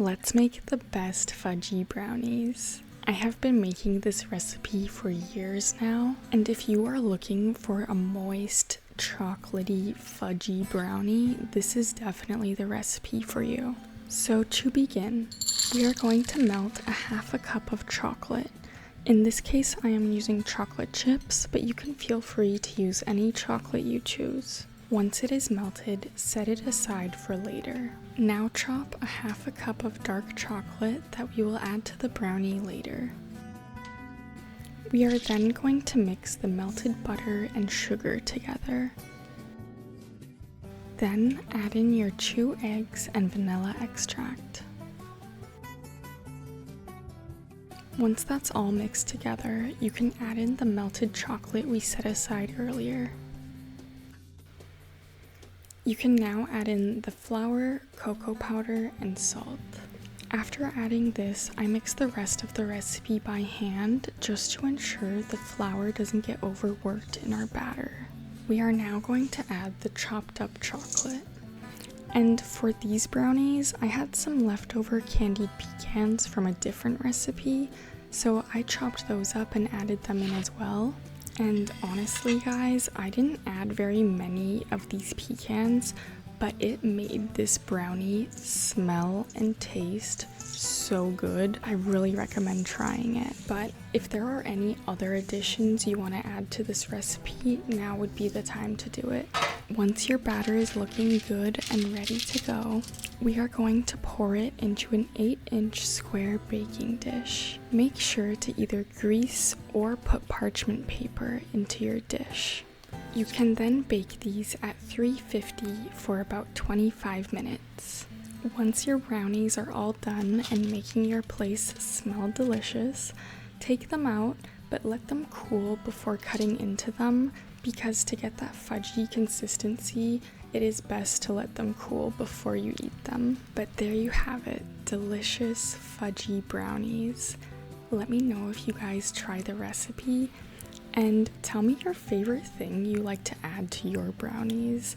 Let's make the best fudgy brownies. I have been making this recipe for years now, and if you are looking for a moist, chocolatey, fudgy brownie, this is definitely the recipe for you. So to begin, we are going to melt a half a cup of chocolate. In this case, I am using chocolate chips, but you can feel free to use any chocolate you choose. Once it is melted, set it aside for later. Now chop a half a cup of dark chocolate that we will add to the brownie later. We are then going to mix the melted butter and sugar together. Then add in your 2 eggs and vanilla extract. Once that's all mixed together, you can add in the melted chocolate we set aside earlier. You can now add in the flour, cocoa powder, and salt. After adding this, I mix the rest of the recipe by hand just to ensure the flour doesn't get overworked in our batter. We are now going to add the chopped up chocolate. And for these brownies, I had some leftover candied pecans from a different recipe, so I chopped those up and added them in as well. And honestly guys, I didn't add very many of these pecans, but it made this brownie smell and taste so good. I really recommend trying it. But if there are any other additions you want to add to this recipe, now would be the time to do it. Once your batter is looking good and ready to go, we are going to pour it into an 8-inch square baking dish. Make sure to either grease or put parchment paper into your dish. You can then bake these at 350 for about 25 minutes. Once your brownies are all done and making your place smell delicious, take them out, but let them cool before cutting into them, because to get that fudgy consistency, it is best to let them cool before you eat them. But there you have it, delicious fudgy brownies. Let me know if you guys try the recipe, and tell me your favorite thing you like to add to your brownies.